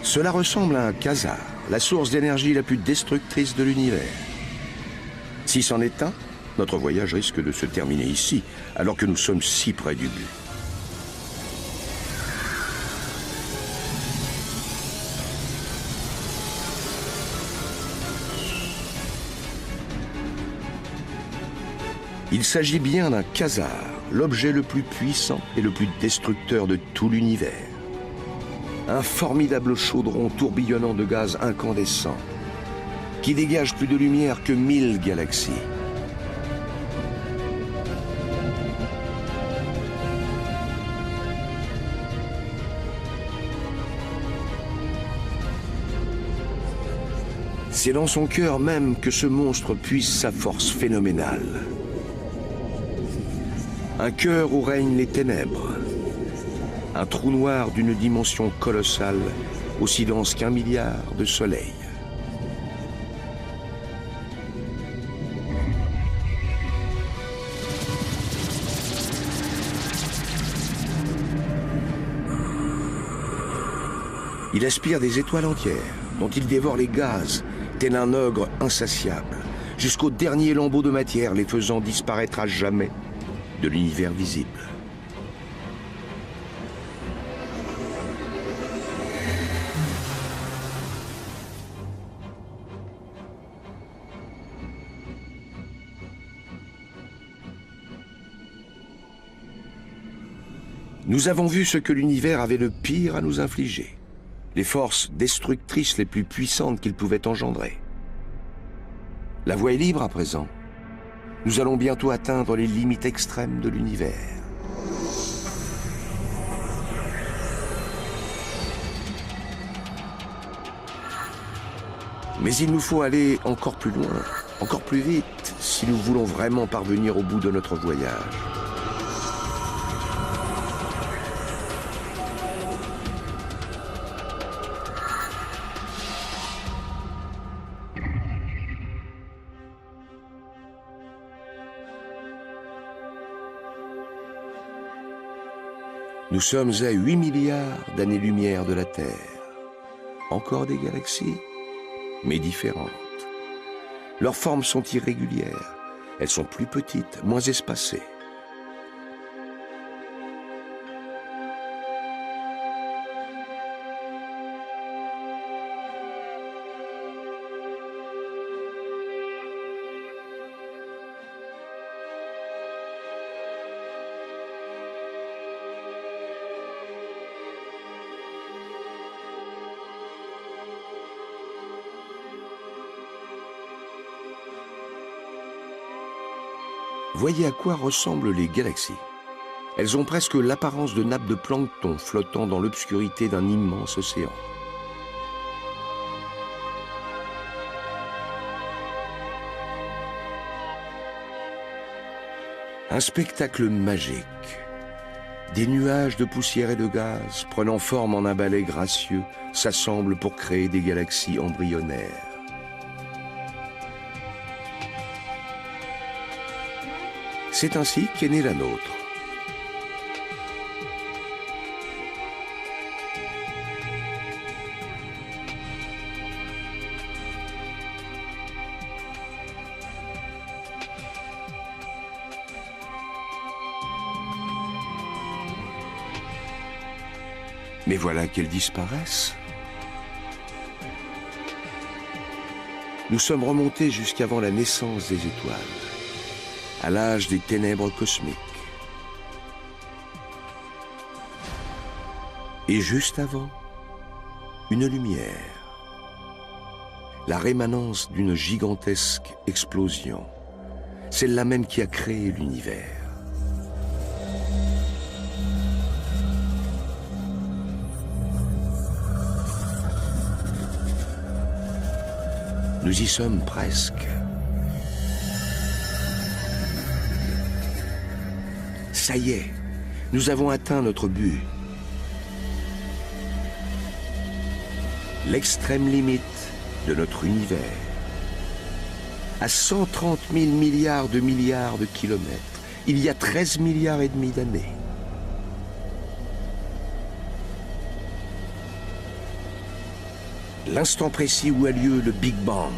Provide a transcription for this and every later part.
Cela ressemble à un quasar, la source d'énergie la plus destructrice de l'univers. Si c'en est un, notre voyage risque de se terminer ici, alors que nous sommes si près du but. Il s'agit bien d'un quasar, l'objet le plus puissant et le plus destructeur de tout l'univers. Un formidable chaudron tourbillonnant de gaz incandescent qui dégage plus de lumière que 1000 galaxies. C'est dans son cœur même que ce monstre puise sa force phénoménale. Un cœur où règnent les ténèbres. Un trou noir d'une dimension colossale, aussi dense qu'1 milliard de soleils. Il aspire des étoiles entières, dont il dévore les gaz, tel un ogre insatiable, jusqu'au dernier lambeau de matière, les faisant disparaître à jamais de l'univers visible. Nous avons vu ce que l'univers avait de pire à nous infliger, les forces destructrices les plus puissantes qu'il pouvait engendrer. La voie est libre à présent. Nous allons bientôt atteindre les limites extrêmes de l'univers. Mais il nous faut aller encore plus loin, encore plus vite, si nous voulons vraiment parvenir au bout de notre voyage. Nous sommes à 8 milliards d'années-lumière de la Terre. Encore des galaxies, mais différentes. Leurs formes sont irrégulières. Elles sont plus petites, moins espacées. Voyez à quoi ressemblent les galaxies. Elles ont presque l'apparence de nappes de plancton flottant dans l'obscurité d'un immense océan. Un spectacle magique. Des nuages de poussière et de gaz, prenant forme en un balai gracieux, s'assemblent pour créer des galaxies embryonnaires. C'est ainsi qu'est née la nôtre. Mais voilà qu'elles disparaissent. Nous sommes remontés jusqu'avant la naissance des étoiles, à l'âge des ténèbres cosmiques. Et juste avant, une lumière, la rémanence d'une gigantesque explosion, celle-là même qui a créé l'univers. Nous y sommes presque. Ça y est, nous avons atteint notre but. L'extrême limite de notre univers. À 130 000 milliards de kilomètres, il y a 13 milliards et demi d'années. L'instant précis où a lieu le Big Bang,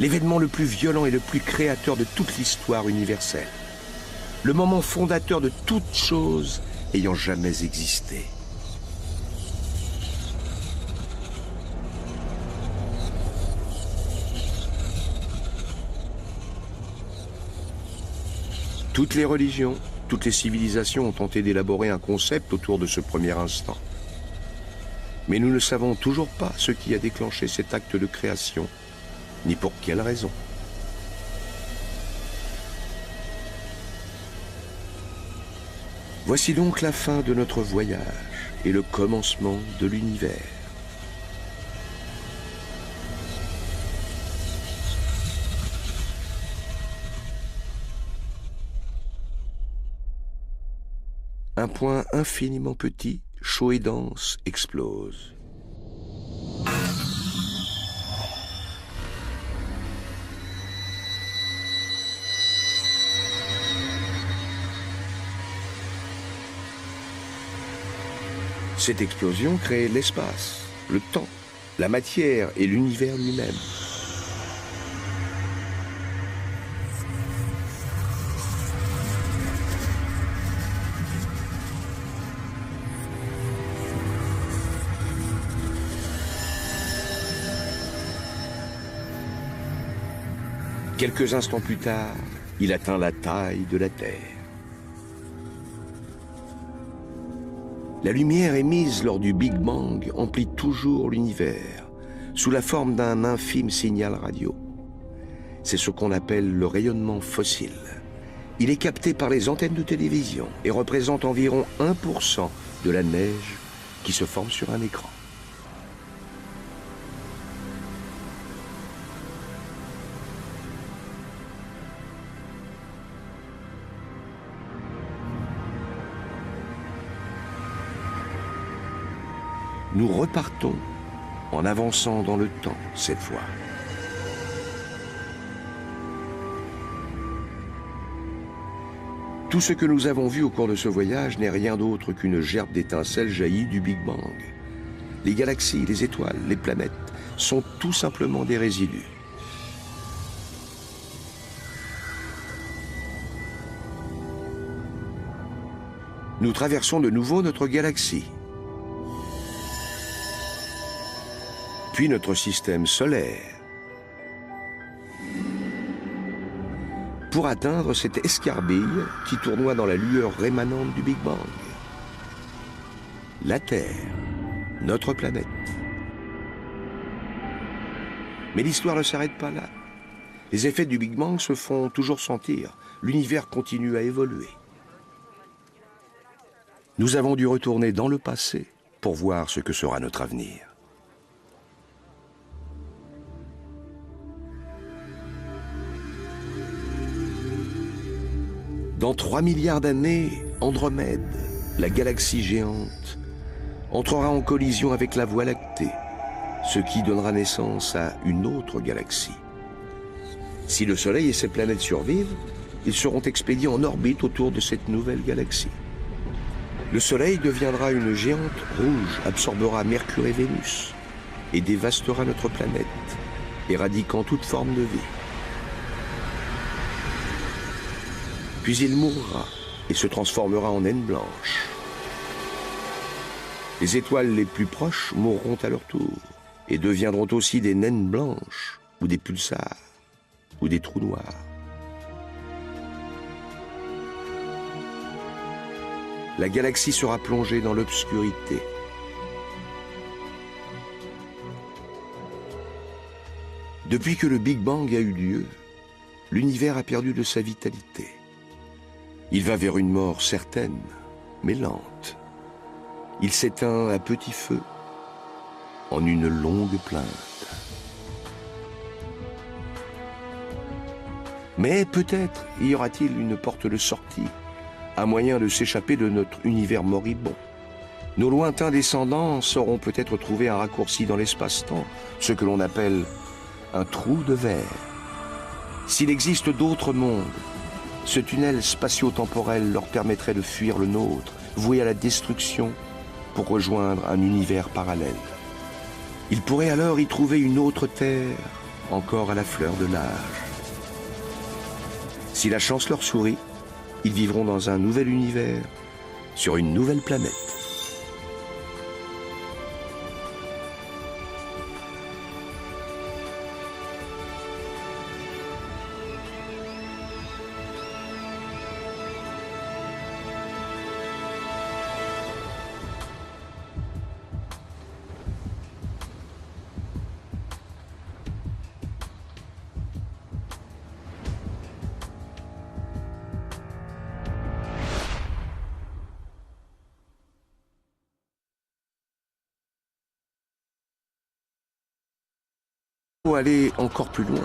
l'événement le plus violent et le plus créateur de toute l'histoire universelle. Le moment fondateur de toute chose ayant jamais existé. Toutes les religions, toutes les civilisations ont tenté d'élaborer un concept autour de ce premier instant. Mais nous ne savons toujours pas ce qui a déclenché cet acte de création, ni pour quelle raison. Voici donc la fin de notre voyage et le commencement de l'univers. Un point infiniment petit, chaud et dense, explose. Cette explosion crée l'espace, le temps, la matière et l'univers lui-même. Quelques instants plus tard, il atteint la taille de la Terre. La lumière émise lors du Big Bang emplit toujours l'univers, sous la forme d'un infime signal radio. C'est ce qu'on appelle le rayonnement fossile. Il est capté par les antennes de télévision et représente environ 1% de la neige qui se forme sur un écran. Nous repartons en avançant dans le temps cette fois. Tout ce que nous avons vu au cours de ce voyage n'est rien d'autre qu'une gerbe d'étincelles jaillies du Big Bang. Les galaxies, les étoiles, les planètes sont tout simplement des résidus. Nous traversons de nouveau notre galaxie. Puis notre système solaire, pour atteindre cette escarbille qui tournoie dans la lueur rémanente du Big Bang. La Terre, notre planète. Mais l'histoire ne s'arrête pas là. Les effets du Big Bang se font toujours sentir. L'univers continue à évoluer. Nous avons dû retourner dans le passé pour voir ce que sera notre avenir. Dans 3 milliards d'années, Andromède, la galaxie géante, entrera en collision avec la Voie lactée, ce qui donnera naissance à une autre galaxie. Si le Soleil et ses planètes survivent, ils seront expédiés en orbite autour de cette nouvelle galaxie. Le Soleil deviendra une géante rouge, absorbera Mercure et Vénus et dévastera notre planète, éradiquant toute forme de vie. Puis il mourra et se transformera en naine blanche. Les étoiles les plus proches mourront à leur tour et deviendront aussi des naines blanches ou des pulsars ou des trous noirs. La galaxie sera plongée dans l'obscurité. Depuis que le Big Bang a eu lieu, l'univers a perdu de sa vitalité. Il va vers une mort certaine, mais lente. Il s'éteint à petit feu, en une longue plainte. Mais peut-être y aura-t-il une porte de sortie, un moyen de s'échapper de notre univers moribond. Nos lointains descendants sauront peut-être trouver un raccourci dans l'espace-temps, ce que l'on appelle un trou de verre. S'il existe d'autres mondes, ce tunnel spatio-temporel leur permettrait de fuir le nôtre, voué à la destruction, pour rejoindre un univers parallèle. Ils pourraient alors y trouver une autre Terre, encore à la fleur de l'âge. Si la chance leur sourit, ils vivront dans un nouvel univers, sur une nouvelle planète. Il faut aller encore plus loin,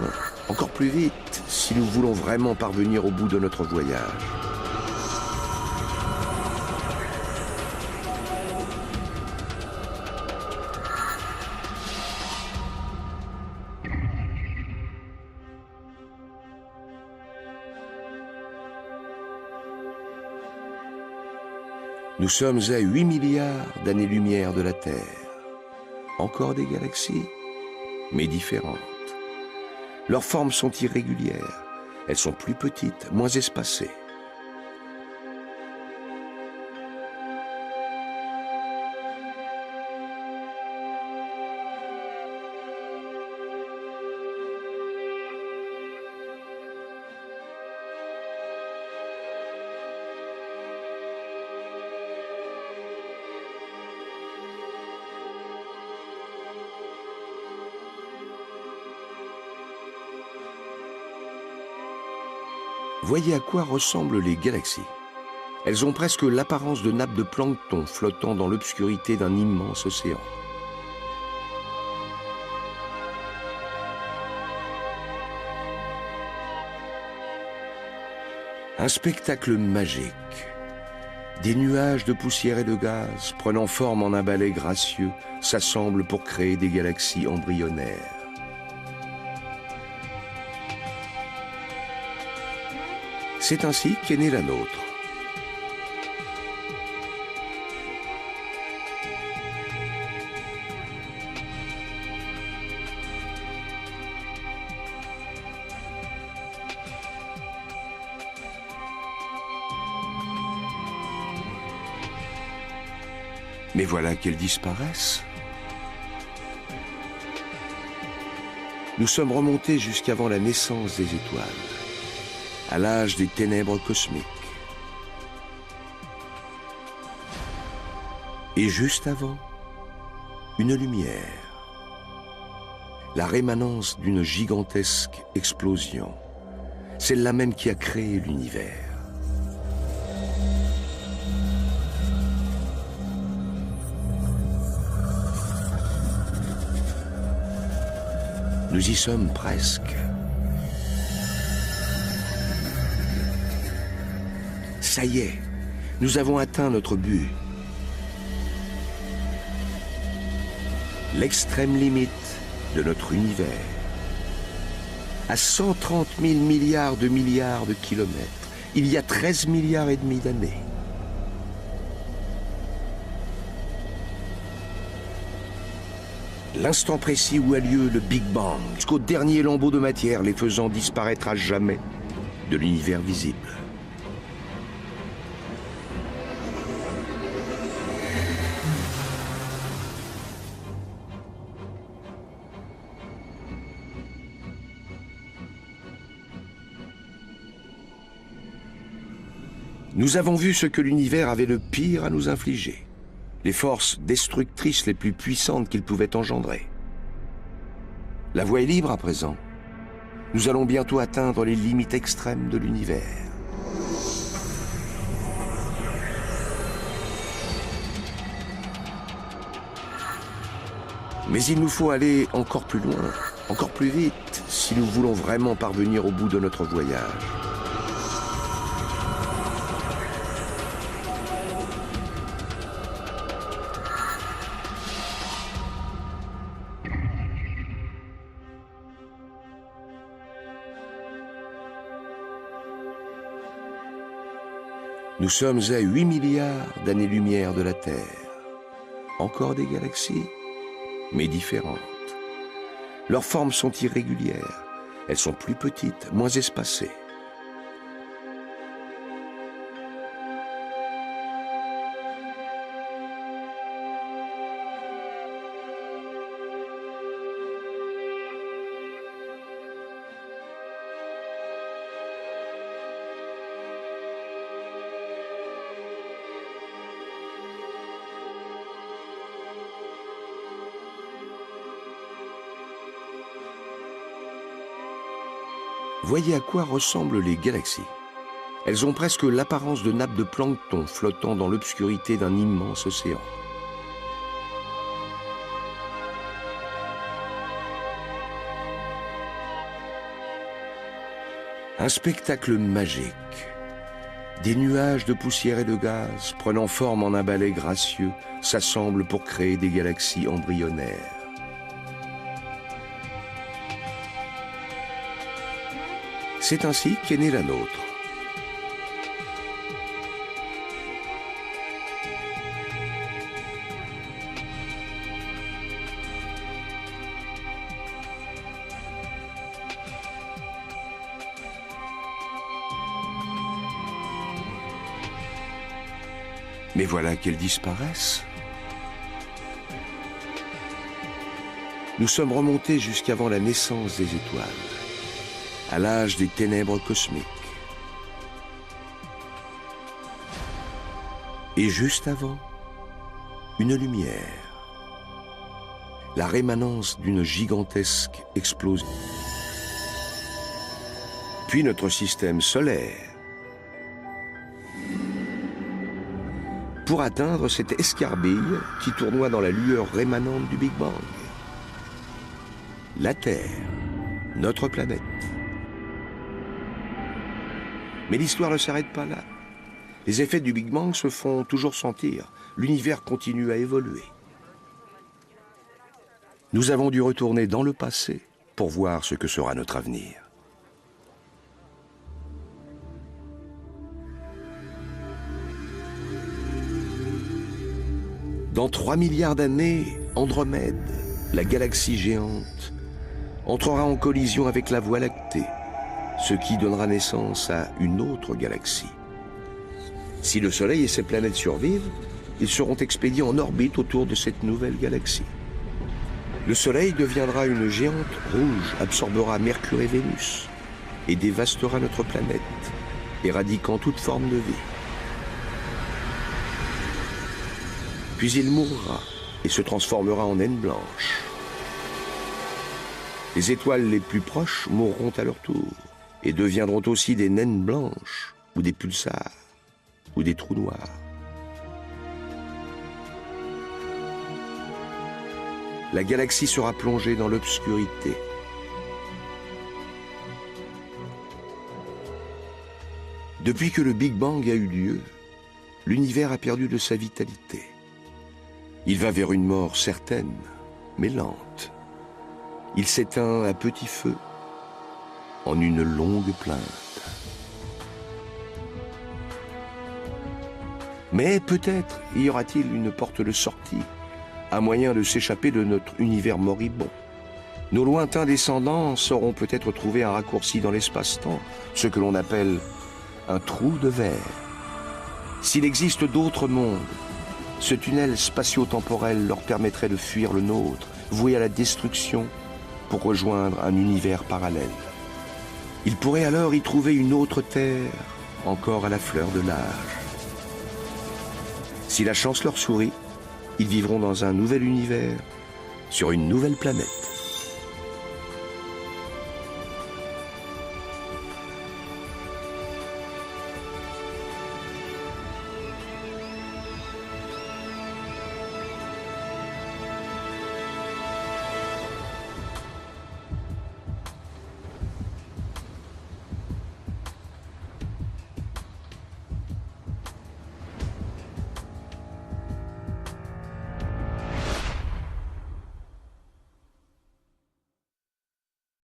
encore plus vite, si nous voulons vraiment parvenir au bout de notre voyage. Nous sommes à 8 milliards d'années-lumière de la Terre. Encore des galaxies, mais différentes. Leurs formes sont irrégulières. Elles sont plus petites, moins espacées. Voyez à quoi ressemblent les galaxies. Elles ont presque l'apparence de nappes de plancton flottant dans l'obscurité d'un immense océan. Un spectacle magique. Des nuages de poussière et de gaz, prenant forme en un balai gracieux, s'assemblent pour créer des galaxies embryonnaires. C'est ainsi qu'est née la nôtre. Mais voilà qu'elles disparaissent. Nous sommes remontés jusqu'avant la naissance des étoiles, à l'âge des ténèbres cosmiques. Et juste avant, une lumière, la rémanence d'une gigantesque explosion, celle-là même qui a créé l'univers. Nous y sommes presque. Ça y est, nous avons atteint notre but. L'extrême limite de notre univers. À 130 000 milliards de kilomètres, il y a 13 milliards et demi d'années. L'instant précis où a lieu le Big Bang, jusqu'au dernier lambeau de matière, les faisant disparaître à jamais de l'univers visible. Nous avons vu ce que l'univers avait de pire à nous infliger, les forces destructrices les plus puissantes qu'il pouvait engendrer. La voie est libre à présent. Nous allons bientôt atteindre les limites extrêmes de l'univers. Mais il nous faut aller encore plus loin, encore plus vite, si nous voulons vraiment parvenir au bout de notre voyage. Nous sommes à 8 milliards d'années-lumière de la Terre. Encore des galaxies, mais différentes. Leurs formes sont irrégulières. Elles sont plus petites, moins espacées. Voyez à quoi ressemblent les galaxies. Elles ont presque l'apparence de nappes de plancton flottant dans l'obscurité d'un immense océan. Un spectacle magique. Des nuages de poussière et de gaz, prenant forme en un ballet gracieux, s'assemblent pour créer des galaxies embryonnaires. C'est ainsi qu'est née la nôtre. Mais voilà qu'elles disparaissent. Nous sommes remontés jusqu'avant la naissance des étoiles, à l'âge des ténèbres cosmiques. Et juste avant, une lumière, la rémanence d'une gigantesque explosion. Puis notre système solaire, pour atteindre cette escarbille qui tournoie dans la lueur rémanente du Big Bang. La Terre, notre planète. Mais l'histoire ne s'arrête pas là. Les effets du Big Bang se font toujours sentir. L'univers continue à évoluer. Nous avons dû retourner dans le passé pour voir ce que sera notre avenir. Dans 3 milliards d'années, Andromède, la galaxie géante, entrera en collision avec la Voie lactée, ce qui donnera naissance à une autre galaxie. Si le Soleil et ses planètes survivent, ils seront expédiés en orbite autour de cette nouvelle galaxie. Le Soleil deviendra une géante rouge, absorbera Mercure et Vénus et dévastera notre planète, éradiquant toute forme de vie. Puis il mourra et se transformera en naine blanche. Les étoiles les plus proches mourront à leur tour et deviendront aussi des naines blanches ou des pulsars ou des trous noirs. La galaxie sera plongée dans l'obscurité. Depuis que le Big Bang a eu lieu, l'univers a perdu de sa vitalité. Il va vers une mort certaine, mais lente. Il s'éteint à petit feu, en une longue plainte. Mais peut-être y aura-t-il une porte de sortie, un moyen de s'échapper de notre univers moribond. Nos lointains descendants sauront peut-être trouver un raccourci dans l'espace-temps, ce que l'on appelle un trou de verre. S'il existe d'autres mondes, ce tunnel spatio-temporel leur permettrait de fuir le nôtre, voué à la destruction, pour rejoindre un univers parallèle. Ils pourraient alors y trouver une autre Terre, encore à la fleur de l'âge. Si la chance leur sourit, ils vivront dans un nouvel univers, sur une nouvelle planète.